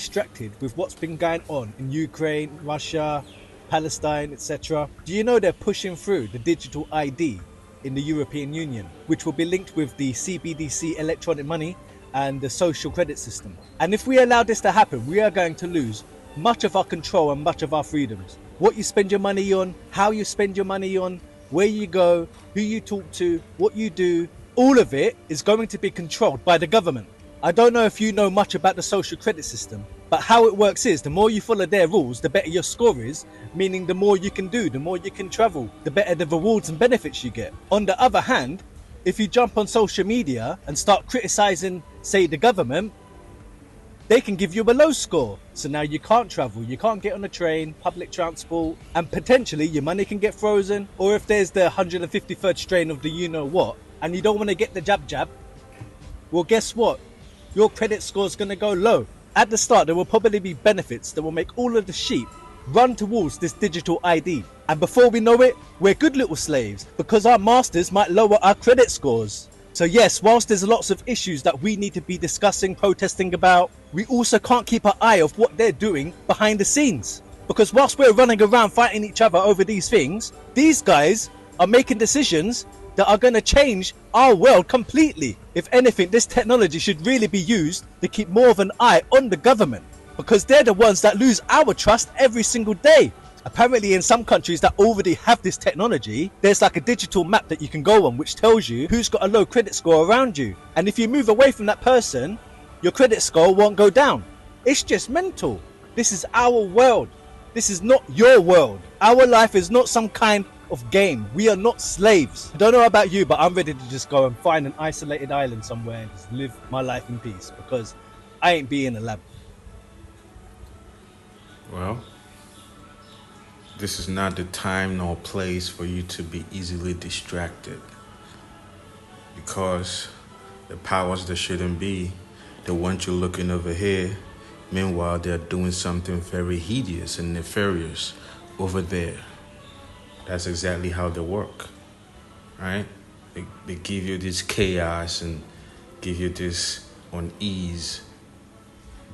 distracted with what's been going on in Ukraine, Russia, Palestine, etc. Do you know they're pushing through the digital ID in the European Union, which will be linked with the CBDC electronic money and the social credit system? And if we allow this to happen, we are going to lose much of our control and much of our freedoms. What you spend your money on, how you spend your money on, where you go, who you talk to, what you do, all of it is going to be controlled by the government. I don't know if you know much about the social credit system, but how it works is the more you follow their rules, the better your score is, meaning the more you can do, the more you can travel, the better the rewards and benefits you get. On the other hand, if you jump on social media and start criticizing, say, the government, they can give you a low score. So now you can't travel, you can't get on a train, public transport, and potentially your money can get frozen. Or if there's the 153rd strain of the you-know-what, and you don't want to get the jab, well, guess what? Your credit score is going to go low. At the start, there will probably be benefits that will make all of the sheep run towards this digital ID. And before we know it, we're good little slaves because our masters might lower our credit scores. So yes, whilst there's lots of issues that we need to be discussing, protesting about, we also can't keep an eye of what they're doing behind the scenes. Because whilst we're running around fighting each other over these things, these guys are making decisions that are going to change our world completely. If anything, this technology should really be used to keep more of an eye on the government, because they're the ones that lose our trust every single day. Apparently in some countries that already have this technology, there's like a digital map that you can go on which tells you who's got a low credit score around you. And if you move away from that person, your credit score won't go down. It's just mental. This is our world. This is not your world. Our life is not some kind of game. We are not slaves. I don't know about you, but I'm ready to just go and find an isolated island somewhere and just live my life in peace, because I ain't being a lab. Well, this is not the time nor place for you to be easily distracted, because the powers that shouldn't be, they want you looking over here. Meanwhile, they're doing something very hideous and nefarious over there. That's exactly how they work, right? They give you this chaos and give you this unease,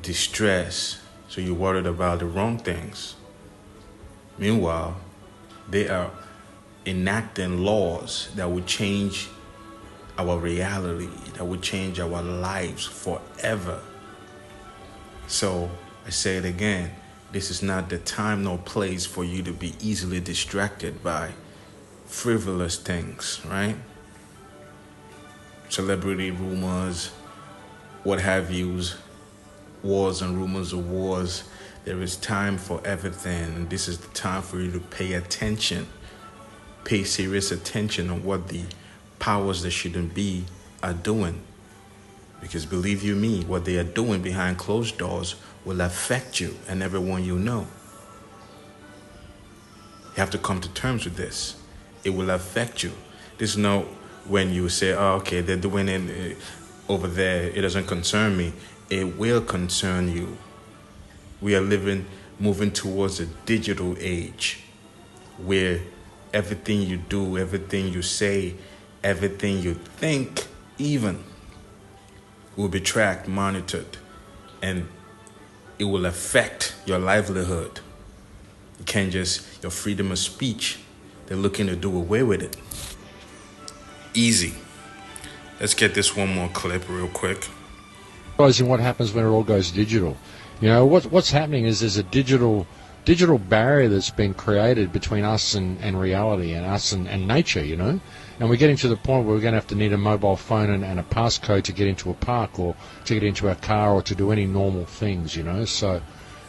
distress, so you're worried about the wrong things. Meanwhile, they are enacting laws that will change our reality, that will change our lives forever. So I say it again, this is not the time nor place for you to be easily distracted by frivolous things, right? Celebrity rumors, what have yous, wars and rumors of wars. There is time for everything, and this is the time for you to pay attention, pay serious attention on what the powers that shouldn't be are doing. Because believe you me, what they are doing behind closed doors will affect you and everyone you know. You have to come to terms with this. It will affect you. There's no when you say, oh, okay, they're doing it over there, it doesn't concern me. It will concern you. We are moving towards a digital age where everything you do, everything you say, everything you think even will be tracked, monitored, and it will affect your livelihood. You can't just, your freedom of speech, they're looking to do away with it. Easy. Let's get this one more clip real quick. Realizing what happens when it all goes digital. You know, what's happening is there's a digital barrier that's been created between us and reality, and us and nature, you know. And we're getting to the point where we're going to have to need a mobile phone and a passcode to get into a park or to get into our car or to do any normal things, you know. So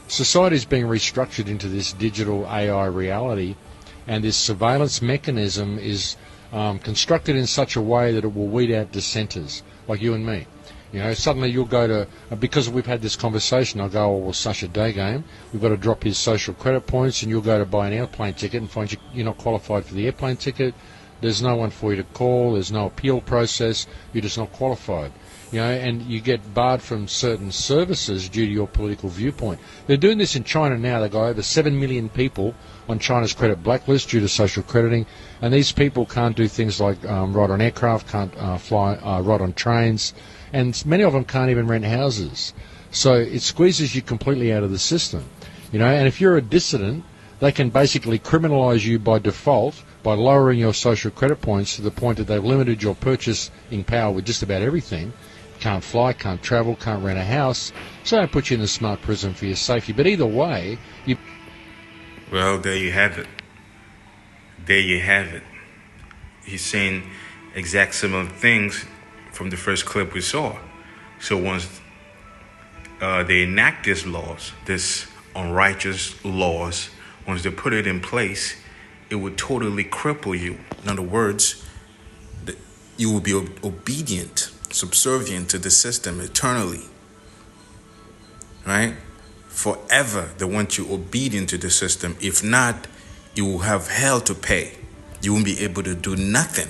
society is being restructured into this digital AI reality, and this surveillance mechanism is constructed in such a way that it will weed out dissenters like you and me. You know, suddenly you'll go to, because we've had this conversation, I'll go, oh, well, Sasha Day game, we've got to drop his social credit points, and you'll go to buy an airplane ticket and find you're not qualified for the airplane ticket. There's no one for you to call, there's no appeal process, you're just not qualified. You know, and you get barred from certain services due to your political viewpoint. They're doing this in China now. They've got over 7 million people on China's credit blacklist due to social crediting, and these people can't do things like ride on aircraft, can't ride on trains, and many of them can't even rent houses. So it squeezes you completely out of the system. And if you're a dissident, they can basically criminalise you by default by lowering your social credit points to the point that they've limited your purchasing power with just about everything. Can't fly, can't travel, can't rent a house. So they put you in a smart prison for your safety. But either way, Well, there you have it. There you have it. He's saying exact similar things from the first clip we saw. So once they enact these laws, this unrighteous laws, once they put it in place, it would totally cripple you. In other words, you will be obedient, subservient to the system eternally. Right? Forever, they want you obedient to the system. If not, you will have hell to pay. You won't be able to do nothing,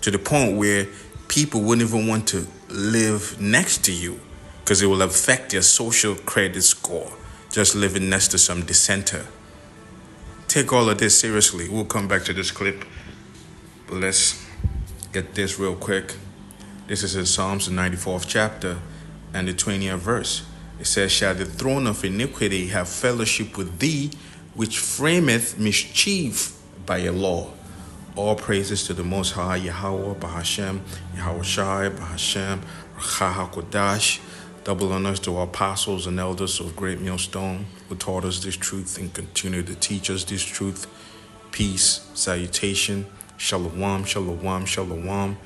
to the point where people wouldn't even want to live next to you because it will affect your social credit score, just living next to some dissenter. Take all of this seriously. We'll come back to this clip, but let's get this real quick. This is in Psalms, the 94th chapter and the 20th verse. It says, "Shall the throne of iniquity have fellowship with thee, which frameth mischief by a law?" All praises to the Most High, Yahweh, Bahashem, Yahweh Shai, Bahashem, Rachahakodash. Double honors to our apostles and elders of Great Millstone who taught us this truth and continue to teach us this truth. Peace, salutation, shalom, shalom, shalom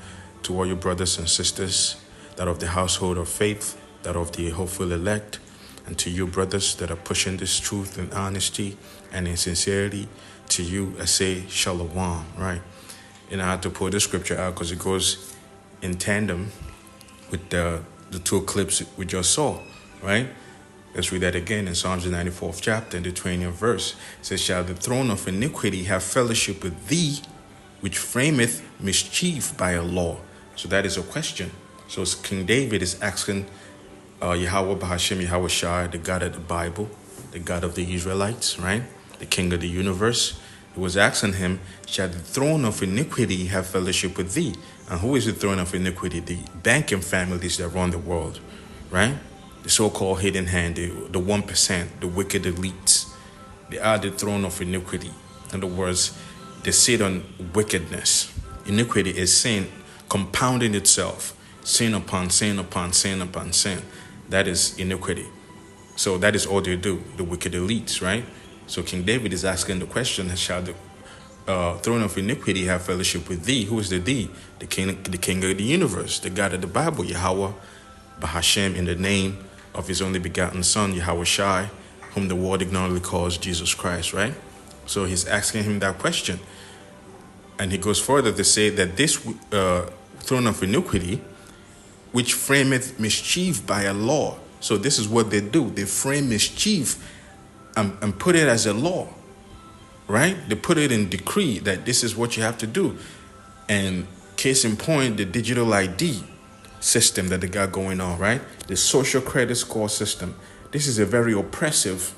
to all your brothers and sisters, that of the household of faith, that of the hopeful elect, and to you brothers that are pushing this truth in honesty and in sincerity. To you, I say shalom, right? And I had to pull this scripture out because it goes in tandem with the two clips we just saw, right? Let's read that again in Psalms 94th chapter, in the 20th verse. It says, "Shall the throne of iniquity have fellowship with thee, which frameth mischief by a law?" So that is a question. So King David is asking Yahweh Bahashem, Yahweh Shai, the God of the Bible, the God of the Israelites, right? The King of the universe. He was asking him, shall the throne of iniquity have fellowship with thee? And who is the throne of iniquity? The banking families that run the world, right? The so-called hidden hand, the 1%, the wicked elites. They are the throne of iniquity. In other words, they sit on wickedness. Iniquity is sin compounding itself. Sin upon sin upon sin upon sin. That is iniquity. So that is all they do, the wicked elites, right? So King David is asking the question, shall the throne of iniquity have fellowship with thee? Who is the thee? The king of the universe, the God of the Bible, Yahweh, Bahashem, in the name of his only begotten son, Yahweh Shai, whom the world ignorantly calls Jesus Christ, right? So he's asking him that question. And he goes further to say that this throne of iniquity, which frameth mischief by a law. So this is what they do. They frame mischief and put it as a law, right? They put it in decree that this is what you have to do. And case in point, the digital ID system that they got going on, right? The social credit score system. This is a very oppressive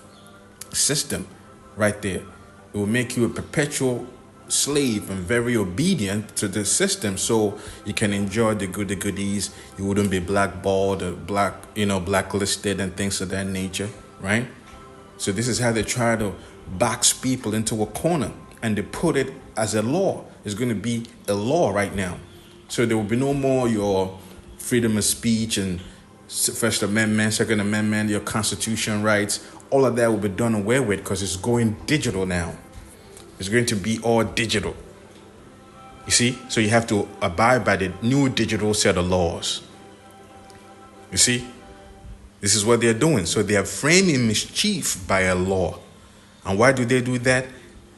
system right there. It will make you a perpetual slave and very obedient to the system, so you can enjoy the goodies. You wouldn't be blackballed or blacklisted and things of that nature, right? So this is how they try to box people into a corner, and they put it as a law. It's going to be a law right now. So there will be no more your freedom of speech and First Amendment, Second Amendment, your constitution rights. All of that will be done away with because it's going digital now. It's going to be all digital. You see? So you have to abide by the new digital set of laws. You see? This is what they're doing. So they are framing mischief by a law. And why do they do that?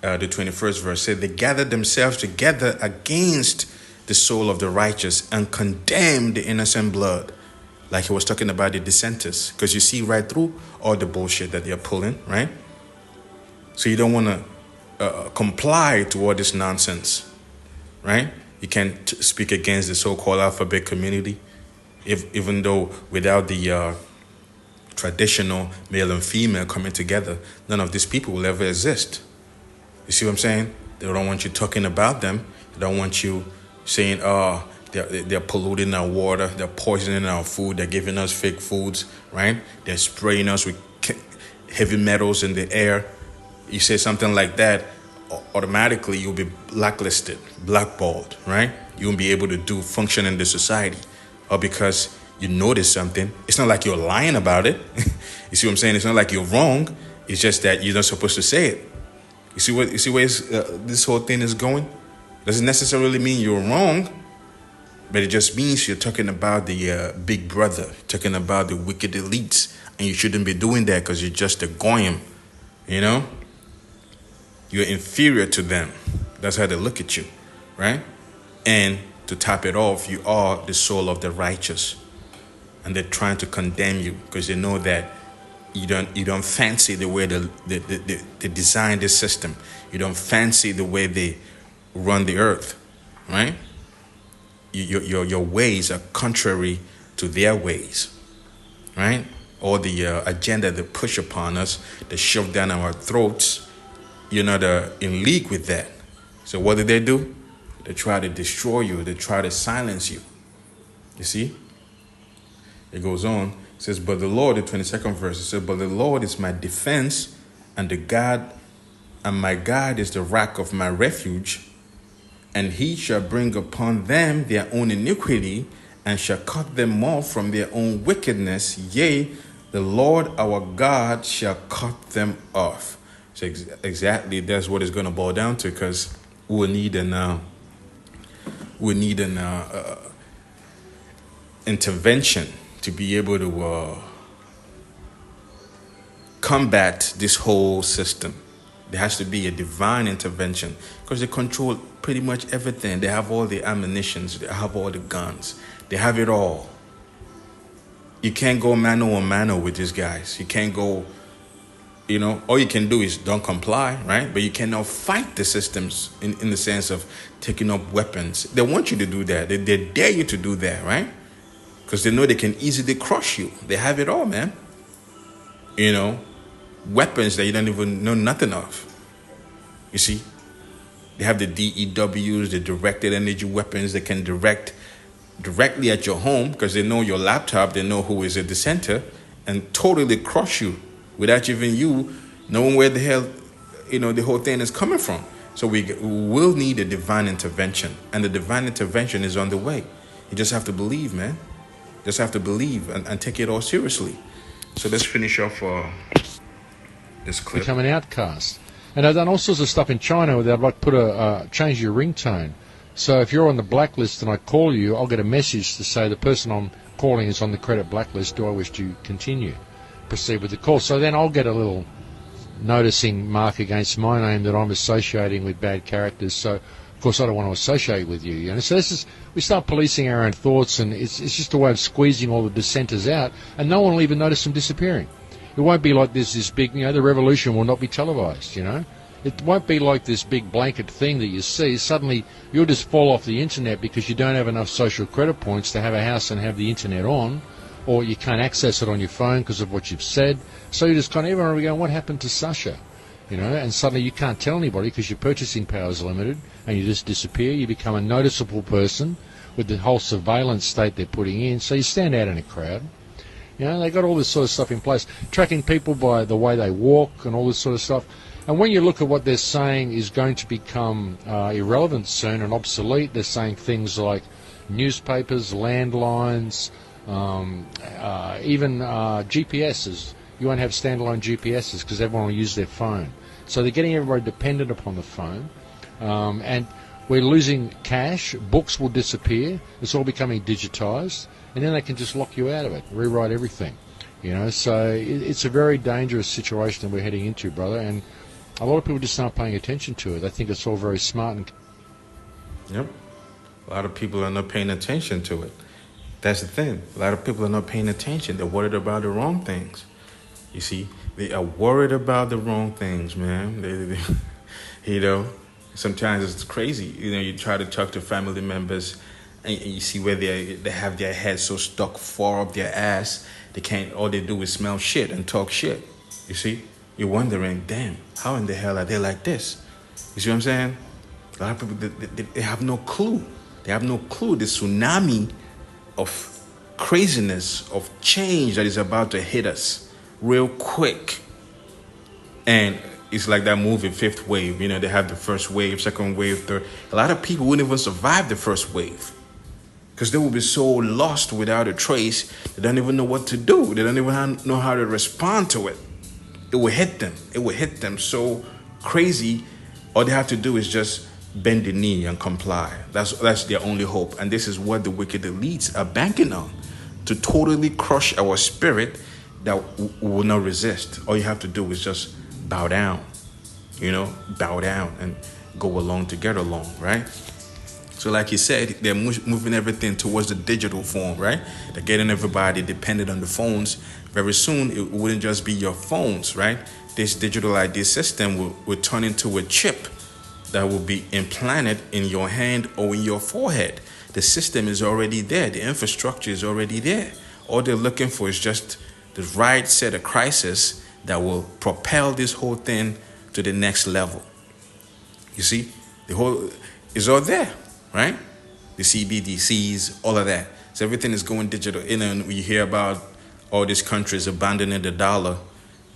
The 21st verse said, they gathered themselves together against the soul of the righteous and condemned the innocent blood. Like he was talking about the dissenters. Because you see right through all the bullshit that they're pulling, right? So you don't want to comply to all this nonsense, right? You can't speak against the so-called alphabet community, even though without the traditional male and female coming together, none of these people will ever exist. You see what I'm saying? They don't want you talking about them. They don't want you saying, They're polluting our water. They're poisoning our food. They're giving us fake foods, right? They're spraying us with heavy metals in the air. You say something like that, automatically you'll be blacklisted, blackballed, right? You won't be able to function in the society. Or because you notice something, it's not like you're lying about it. You see what I'm saying? It's not like you're wrong. It's just that you're not supposed to say it. You see where this whole thing is going? Doesn't necessarily mean you're wrong, but it just means you're talking about the big brother, talking about the wicked elites, and you shouldn't be doing that because you're just a goyim, you know? You're inferior to them. That's how they look at you, right? And to top it off, you are the soul of the righteous, and they're trying to condemn you because they know that you don't fancy the way they design this system. You don't fancy the way they run the earth, right? Your ways are contrary to their ways, right? Or the agenda they push upon us, they shove down our throats, you're not in league with that. So what do? They try to destroy you. They try to silence you. You see? It goes on. It says, but the Lord, the 22nd verse, it says, but the Lord is my defense and my God is the rock of my refuge. And he shall bring upon them their own iniquity and shall cut them off from their own wickedness. Yea, the Lord our God shall cut them off. So exactly that's what it's going to boil down to, because we'll need an intervention to be able to combat this whole system. There has to be a divine intervention because they control pretty much everything. They have all the ammunitions. They have all the guns. They have it all. You can't go mano a mano with these guys. You can't go, all you can do is don't comply, right? But you cannot fight the systems in the sense of taking up weapons. They want you to do that. They dare you to do that, right? Because they know they can easily crush you. They have it all, man. Weapons that you don't even know nothing of. You see? They have the DEWs, the directed energy weapons that can direct directly at your home because they know your laptop, they know who is at the center, and totally crush you without even you knowing where the hell, the whole thing is coming from. So we will need a divine intervention, and the divine intervention is on the way. You just have to believe, man. Just have to believe and take it all seriously. So let's finish off this clip. Become an outcast. And I've done all sorts of stuff in China where they'd like to change your ringtone. So if you're on the blacklist and I call you, I'll get a message to say the person I'm calling is on the credit blacklist. Do I wish to proceed with the call? So then I'll get a little noticing mark against my name that I'm associating with bad characters. So, of course, I don't want to associate with you. So we start policing our own thoughts, and it's just a way of squeezing all the dissenters out, and no one will even notice them disappearing. It won't be like this big, the revolution will not be televised, It won't be like this big blanket thing that you see. Suddenly, you'll just fall off the internet because you don't have enough social credit points to have a house and have the internet on, or you can't access it on your phone because of what you've said. So you just kind of, everyone will be going, what happened to Sasha? And suddenly you can't tell anybody because your purchasing power is limited, and you just disappear. You become a noticeable person with the whole surveillance state they're putting in, so you stand out in a crowd. They got all this sort of stuff in place, tracking people by the way they walk and all this sort of stuff. And when you look at what they're saying is going to become irrelevant soon and obsolete, they're saying things like newspapers, landlines, even GPSs. You won't have standalone GPSs because everyone will use their phone. So they're getting everybody dependent upon the phone. And we're losing cash. Books will disappear. It's all becoming digitised. And then they can just lock you out of it, rewrite everything. So it's a very dangerous situation that we're heading into, brother. And a lot of people just aren't paying attention to it. They think it's all very smart. Yep. A lot of people are not paying attention to it. That's the thing. A lot of people are not paying attention. They're worried about the wrong things. You see, they are worried about the wrong things, man. Sometimes it's crazy. You try to talk to family members and you see where they have their heads so stuck far up their ass, all they do is smell shit and talk shit. You see? You're wondering, damn, how in the hell are they like this? You see what I'm saying? A lot of people, they have no clue. They have no clue the tsunami of craziness, of change that is about to hit us real quick. And it's like that movie Fifth Wave. You know, they have the first wave, second wave, third. A lot of people wouldn't even survive the first wave because they will be so lost without a trace. They don't even know what to do. They don't even know how to respond to it. It will hit them. It will hit them so crazy. All they have to do is just bend the knee and comply. That's their only hope. And this is what the wicked elites are banking on, to totally crush our spirit that we will not resist. All you have to do is just bow down, bow down and go along to get along, right? So like you said, they're moving everything towards the digital form, right? They're getting everybody dependent on the phones. Very soon, it wouldn't just be your phones, right? This digital ID system will turn into a chip that will be implanted in your hand or in your forehead. The system is already there. The infrastructure is already there. All they're looking for is just the right set of crisis that will propel this whole thing to the next level. You see, the whole is all there, right? The CBDCs, all of that. So everything is going digital. And when you hear about all these countries abandoning the dollar,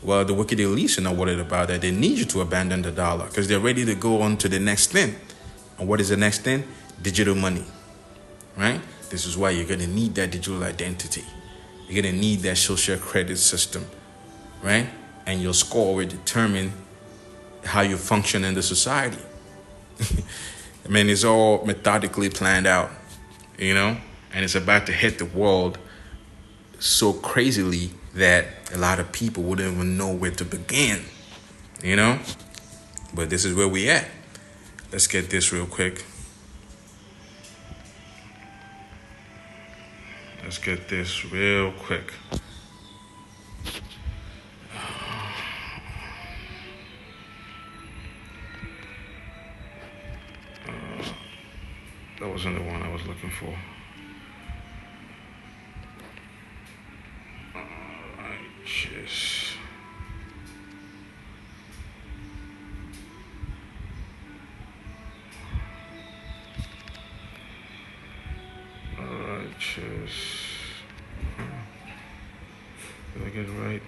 well, the wicked elites are not worried about that. They need you to abandon the dollar because they're ready to go on to the next thing. And what is the next thing? Digital money, right? This is why you're going to need that digital identity. You're going to need that social credit system, right? And your score will determine how you function in the society. I mean, it's all methodically planned out, and it's about to hit the world so crazily that a lot of people wouldn't even know where to begin, But this is where we at. Let's get this real quick. Let's get this real quick. That wasn't the one I was looking for. Righteous. Righteous. Did I get it right?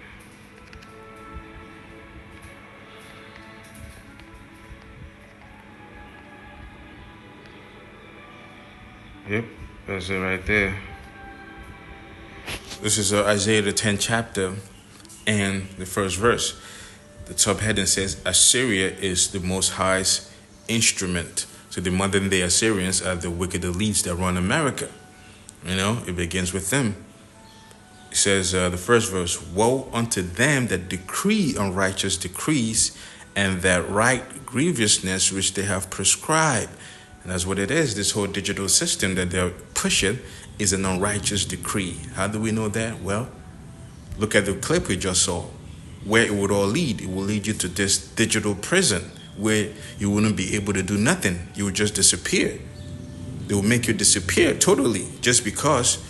Yep, that's it right there. This is Isaiah the 10th chapter and the first verse. The subheading says, Assyria is the Most High's instrument. So the modern day Assyrians are the wicked elites that run America. It begins with them. It says, the first verse, Woe unto them that decree unrighteous decrees and that write grievousness which they have prescribed. And that's what it is. This whole digital system that they're pushing is an unrighteous decree. How do we know that? Well, look at the clip we just saw. Where it would all lead. It will lead you to this digital prison where you wouldn't be able to do nothing. You would just disappear. They will make you disappear totally just because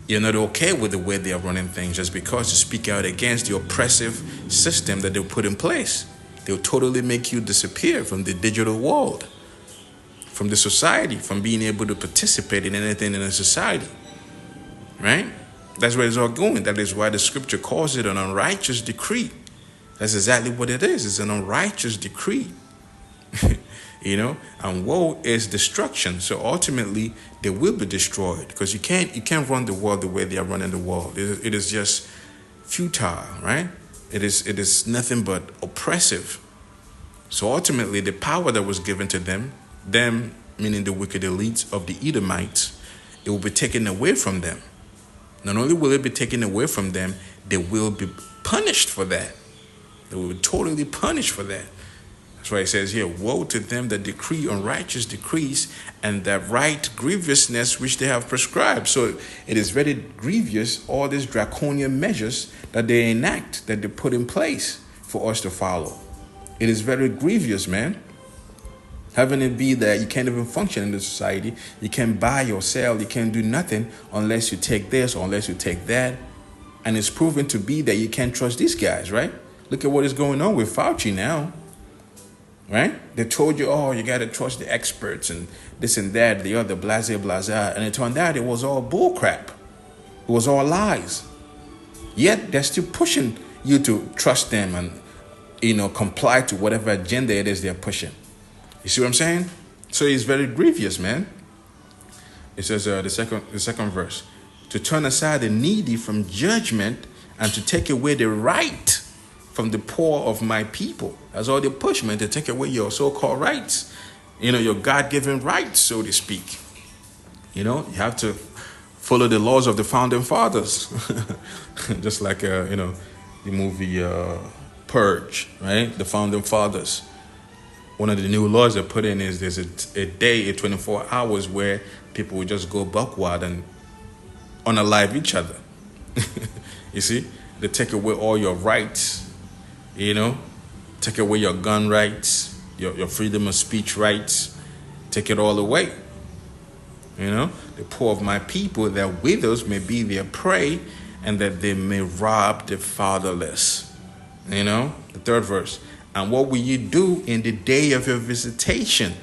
you're not okay with the way they are running things, just because you speak out against the oppressive system that they'll put in place. They'll totally make you disappear from the digital world, from the society, from being able to participate in anything in a society, right? That's where it's all going. That is why the scripture calls it an unrighteous decree. That's exactly what it is. It's an unrighteous decree, and woe is destruction. So ultimately, they will be destroyed because you can't run the world the way they are running the world. It is just futile, right? It is nothing but oppressive. So ultimately, the power that was given to them meaning the wicked elites of the Edomites, it will be taken away from them. Not only will it be taken away from them, they will be punished for that. They will be totally punished for that. That's why it says here, woe to them that decree unrighteous decrees and that write grievousness which they have prescribed. So it is very grievous, all these draconian measures that they enact, that they put in place for us to follow. It is very grievous, man. Having it be that you can't even function in the society. You can't buy or sell. You can't do nothing unless you take this or unless you take that. And it's proven to be that you can't trust these guys, right? Look at what is going on with Fauci now. right? They told you, oh, you got to trust the experts and this and that, the other, blase, blase. And it turned out it was all bullcrap. It was all lies. Yet they're still pushing you to trust them and, comply to whatever agenda it is they're pushing. You see what I'm saying? So it's very grievous, man. It says the second verse, to turn aside the needy from judgment and to take away the right from the poor of my people. That's all they push, man, to take away your so-called rights, your God-given rights, so to speak. You have to follow the laws of the founding fathers. Just like, the movie Purge, right? The founding fathers. One of the new laws they put in is there's a day, 24 hours where people will just go buck wild and unalive each other. You see? They take away all your rights, take away your gun rights, your freedom of speech rights, take it all away. The poor of my people, their widows may be their prey, and that they may rob the fatherless. The third verse. And what will you do in the day of your visitation?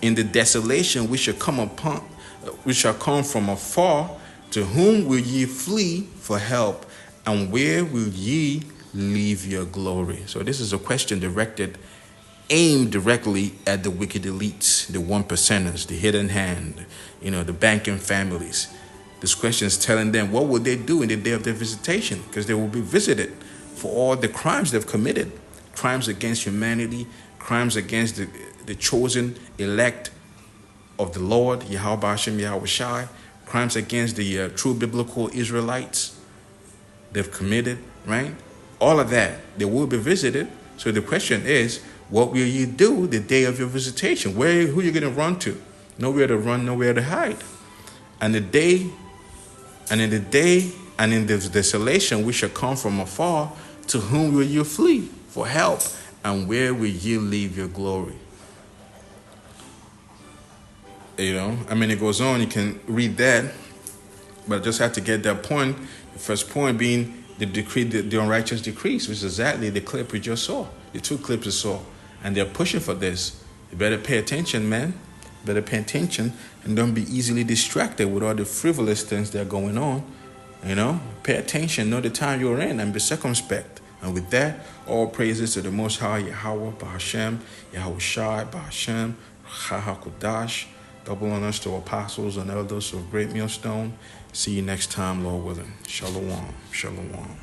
In the desolation which shall come from afar, to whom will ye flee for help? And where will ye leave your glory? So this is a question aimed directly at the wicked elites, the 1%ers, the hidden hand, the banking families. This question is telling them what will they do in the day of their visitation, because they will be visited for all the crimes they've committed, crimes against humanity, crimes against the chosen elect of the Lord, Yahweh Hashem, Yahweh Shai, crimes against the true biblical Israelites they've committed, right? All of that, they will be visited. So the question is, what will you do the day of your visitation? Who are you going to run to? Nowhere to run, nowhere to hide. And in the desolation which shall come from afar, to whom will you flee for help? And where will you leave your glory? It goes on. You can read that, but I just have to get that point. The first point being the decree, the unrighteous decrees, which is exactly the clip we just saw, the two clips we saw, and they're pushing for this. You better pay attention, man. Better pay attention and don't be easily distracted with all the frivolous things that are going on. Pay attention, know the time you're in, and be circumspect. And with that, all praises to the Most High, Yahweh, Bahashem, Yahweh Shai, Bahashem, Chahakodash. Double honors to apostles and elders of Great Millstone. See you next time, Lord willing. Shalom. Shalom.